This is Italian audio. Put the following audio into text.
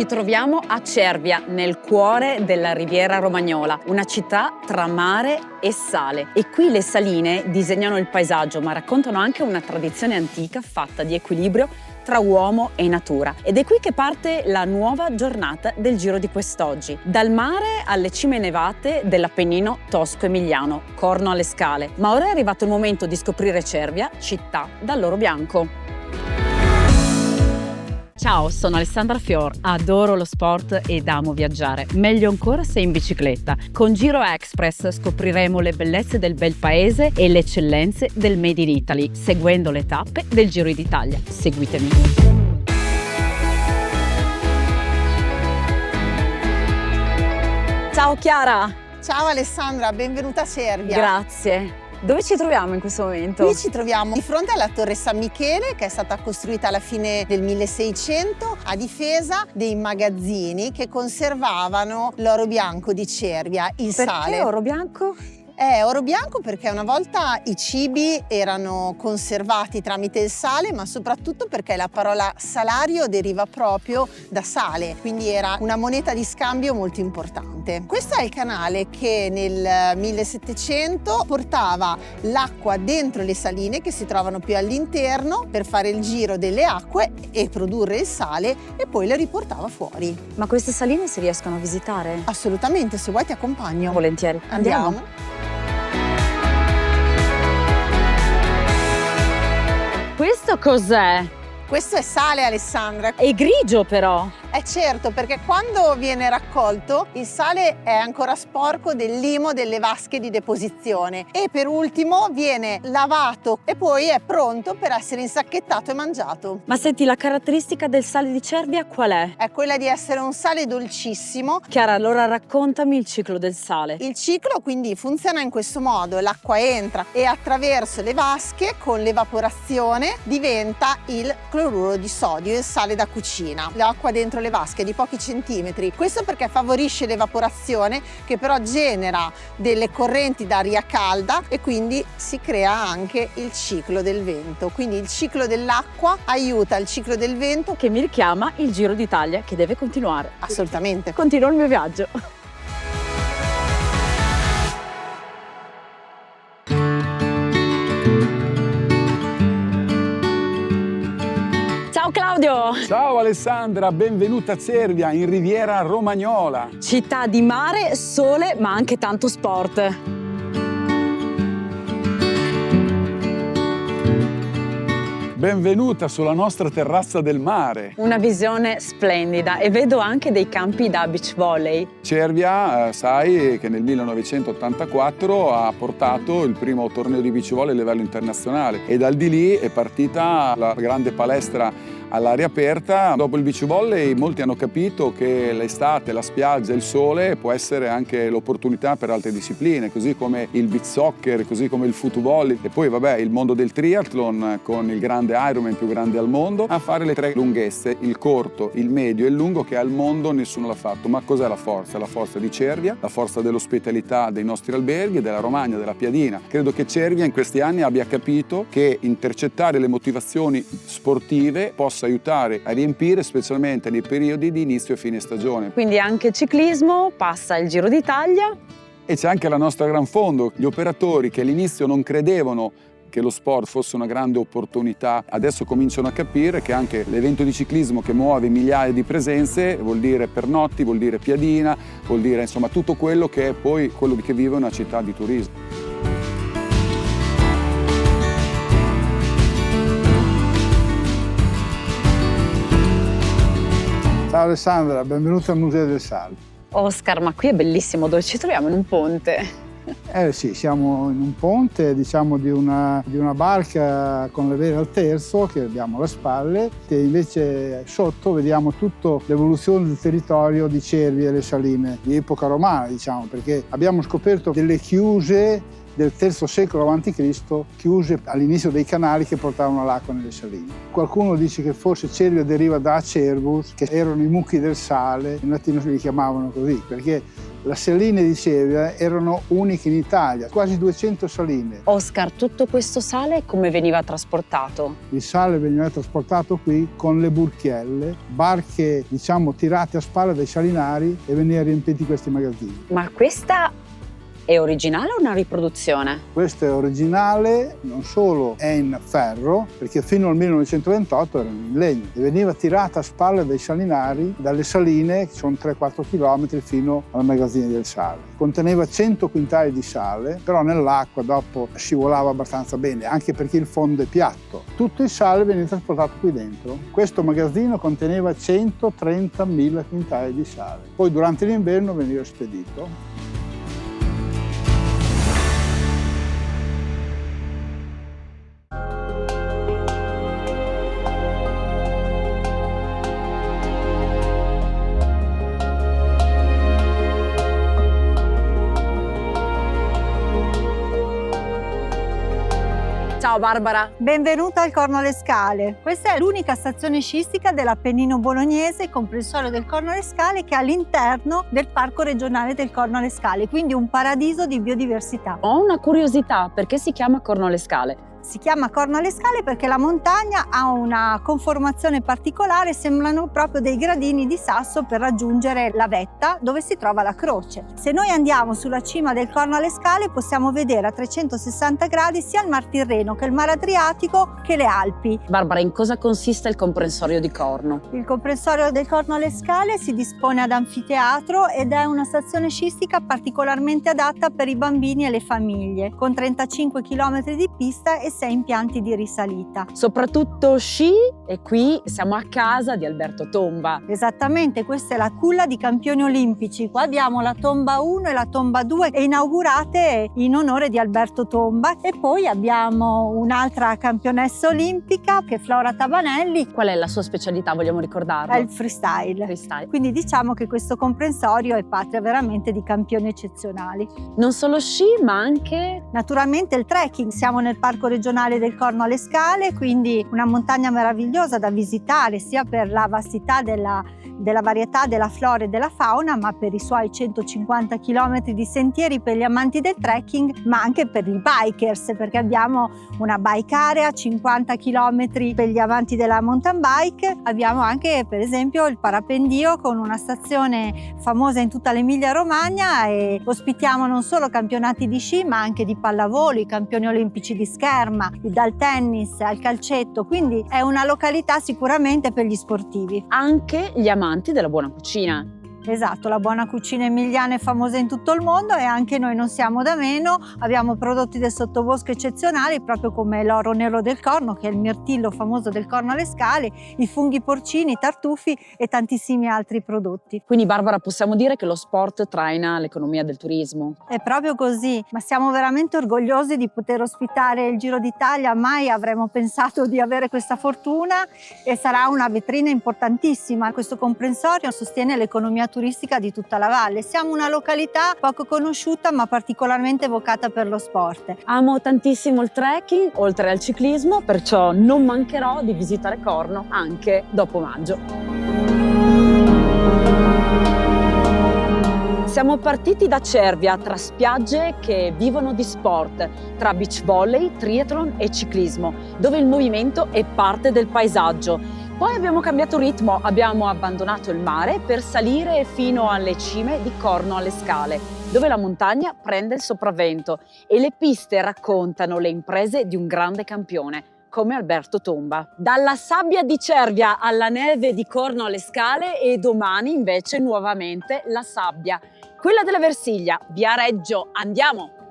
Ci troviamo a Cervia, nel cuore della Riviera Romagnola, una città tra mare e sale. E qui le saline disegnano il paesaggio, ma raccontano anche una tradizione antica fatta di equilibrio tra uomo e natura. Ed è qui che parte la nuova giornata del Giro di quest'oggi. Dal mare alle cime nevate dell'Appennino tosco-emiliano, corno alle scale. Ma ora è arrivato il momento di scoprire Cervia, città dall'oro bianco. Ciao, sono Alessandra Fior, adoro lo sport ed amo viaggiare, meglio ancora se in bicicletta. Con Giro Express scopriremo le bellezze del bel paese e le eccellenze del Made in Italy, seguendo le tappe del Giro d'Italia. Seguitemi. Ciao Chiara! Ciao Alessandra, benvenuta a Cervia. Grazie. Dove ci troviamo in questo momento? Qui ci troviamo di fronte alla Torre San Michele, che è stata costruita alla fine del 1600 a difesa dei magazzini che conservavano l'oro bianco di Cervia, il sale. Perché oro bianco? Oro bianco perché una volta i cibi erano conservati tramite il sale, ma soprattutto perché la parola salario deriva proprio da sale, quindi era una moneta di scambio molto importante. Questo è il canale che nel 1700 portava l'acqua dentro le saline che si trovano più all'interno per fare il giro delle acque e produrre il sale e poi le riportava fuori. Ma queste saline si riescono a visitare? Assolutamente, se vuoi ti accompagno. Volentieri. Andiamo. Questo cos'è? Questo è sale, Alessandra. È grigio però. Certo, perché quando viene raccolto il sale è ancora sporco del limo delle vasche di deposizione e per ultimo viene lavato e poi è pronto per essere insacchettato e mangiato. Ma senti, la caratteristica del sale di Cervia qual è? È quella di essere un sale dolcissimo. Chiara, allora raccontami il ciclo del sale. Il ciclo quindi funziona in questo modo: l'acqua entra e attraverso le vasche con l'evaporazione diventa il cloruro di sodio, il sale da cucina. L'acqua dentro le vasche di pochi centimetri, questo perché favorisce l'evaporazione che però genera delle correnti d'aria calda e quindi si crea anche il ciclo del vento. Quindi il ciclo dell'acqua aiuta il ciclo del vento che mi richiama il Giro d'Italia che deve continuare. Assolutamente. Continuo il mio viaggio. Ciao Claudio! Ciao Alessandra, benvenuta a Cervia, in Riviera Romagnola. Città di mare, sole, ma anche tanto sport. Benvenuta sulla nostra terrazza del mare. Una visione splendida e vedo anche dei campi da beach volley. Cervia, sai che nel 1984 ha portato il primo torneo di beach volley a livello internazionale e dal di lì è partita la grande palestra all'aria aperta. Dopo il beach volley molti hanno capito che l'estate, la spiaggia, il sole può essere anche l'opportunità per altre discipline, così come il beach soccer, così come il foot volley e poi vabbè il mondo del triathlon con il grande Ironman più grande al mondo a fare le tre lunghezze, il corto, il medio e il lungo, che al mondo nessuno l'ha fatto. Ma cos'è la forza? La forza di Cervia, la forza dell'ospitalità dei nostri alberghi, della Romagna, della Piadina. Credo che Cervia in questi anni abbia capito che intercettare le motivazioni sportive possa aiutare a riempire, specialmente nei periodi di inizio e fine stagione. Quindi anche ciclismo, passa il Giro d'Italia. E c'è anche la nostra Gran Fondo, gli operatori che all'inizio non credevano che lo sport fosse una grande opportunità, adesso cominciano a capire che anche l'evento di ciclismo che muove migliaia di presenze vuol dire pernotti, vuol dire piadina, vuol dire insomma tutto quello che è poi quello che vive una città di turismo. Ciao Alessandra, benvenuta al Museo del Sale. Oscar, ma qui è bellissimo, dove ci troviamo? In un ponte. Sì, siamo in un ponte, diciamo di una barca con le vele al terzo che abbiamo alle spalle, e invece sotto vediamo tutta l'evoluzione del territorio di Cervia e le saline di epoca romana, diciamo, perché abbiamo scoperto delle chiuse del III secolo a.C., chiuse all'inizio dei canali che portavano l'acqua nelle saline. Qualcuno dice che forse Cervia deriva da Acerbus, che erano i mucchi del sale, in latino li chiamavano così, perché le saline di Cervia erano uniche in Italia, quasi 200 saline. Oscar, tutto questo sale come veniva trasportato? Il sale veniva trasportato qui con le burchielle, barche tirate a spalla dai salinari, e veniva riempiti questi magazzini. Ma questa è originale o una riproduzione? Questo è originale, non solo è in ferro, perché fino al 1928 era in legno e veniva tirata a spalle dai salinari, dalle saline, che sono 3-4 km, fino ai magazzini del sale. Conteneva 100 quintali di sale, però nell'acqua dopo scivolava abbastanza bene, anche perché il fondo è piatto. Tutto il sale veniva trasportato qui dentro. Questo magazzino conteneva 130.000 quintali di sale. Poi durante l'inverno veniva spedito. Ciao Barbara! Benvenuta al Corno alle Scale. Questa è l'unica stazione sciistica dell'Appennino bolognese, comprensorio del Corno alle Scale, che è all'interno del Parco regionale del Corno alle Scale, quindi un paradiso di biodiversità. Ho una curiosità, perché si chiama Corno alle Scale? Si chiama Corno alle Scale perché la montagna ha una conformazione particolare, sembrano proprio dei gradini di sasso per raggiungere la vetta dove si trova la croce. Se noi andiamo sulla cima del Corno alle Scale possiamo vedere a 360 gradi sia il Mar Tirreno che il Mar Adriatico che le Alpi. Barbara, in cosa consiste il comprensorio di Corno? Il comprensorio del Corno alle Scale si dispone ad anfiteatro ed è una stazione sciistica particolarmente adatta per i bambini e le famiglie, con 35 km di pista e 6 impianti di risalita. Soprattutto sci, e qui siamo a casa di Alberto Tomba. Esattamente, questa è la culla di campioni olimpici. Qua abbiamo la tomba 1 e la tomba 2 inaugurate in onore di Alberto Tomba, e poi abbiamo un'altra campionessa olimpica che è Flora Tabanelli. Qual è la sua specialità, vogliamo ricordarlo? È il freestyle. Quindi diciamo che questo comprensorio è patria veramente di campioni eccezionali. Non solo sci, ma anche naturalmente il trekking. Siamo nel Parco regionale del Corno alle Scale, quindi una montagna meravigliosa da visitare sia per la vastità della varietà della flora e della fauna, ma per i suoi 150 km di sentieri per gli amanti del trekking, ma anche per i bikers, perché abbiamo una bike area, 50 km per gli amanti della mountain bike. Abbiamo anche per esempio il parapendio con una stazione famosa in tutta l'Emilia Romagna, e ospitiamo non solo campionati di sci ma anche di pallavolo, i campioni olimpici di scherma, dal tennis al calcetto, quindi è una località sicuramente per gli sportivi. Anche gli amanti della buona cucina. Esatto, la buona cucina emiliana è famosa in tutto il mondo e anche noi non siamo da meno. Abbiamo prodotti del sottobosco eccezionali, proprio come l'oro nero del Corno, che è il mirtillo famoso del Corno alle Scale, i funghi porcini, i tartufi e tantissimi altri prodotti. Quindi Barbara, possiamo dire che lo sport traina l'economia del turismo? È proprio così, ma siamo veramente orgogliosi di poter ospitare il Giro d'Italia. Mai avremmo pensato di avere questa fortuna e sarà una vetrina importantissima. Questo comprensorio sostiene l'economia turistica di tutta la valle. Siamo una località poco conosciuta ma particolarmente evocata per lo sport. Amo tantissimo il trekking, oltre al ciclismo, perciò non mancherò di visitare Corno anche dopo maggio. Siamo partiti da Cervia, tra spiagge che vivono di sport, tra beach volley, triathlon e ciclismo, dove il movimento è parte del paesaggio. Poi abbiamo cambiato ritmo, abbiamo abbandonato il mare per salire fino alle cime di Corno alle Scale, dove la montagna prende il sopravvento e le piste raccontano le imprese di un grande campione, come Alberto Tomba. Dalla sabbia di Cervia alla neve di Corno alle Scale, e domani invece nuovamente la sabbia, quella della Versiglia, via Reggio. Andiamo!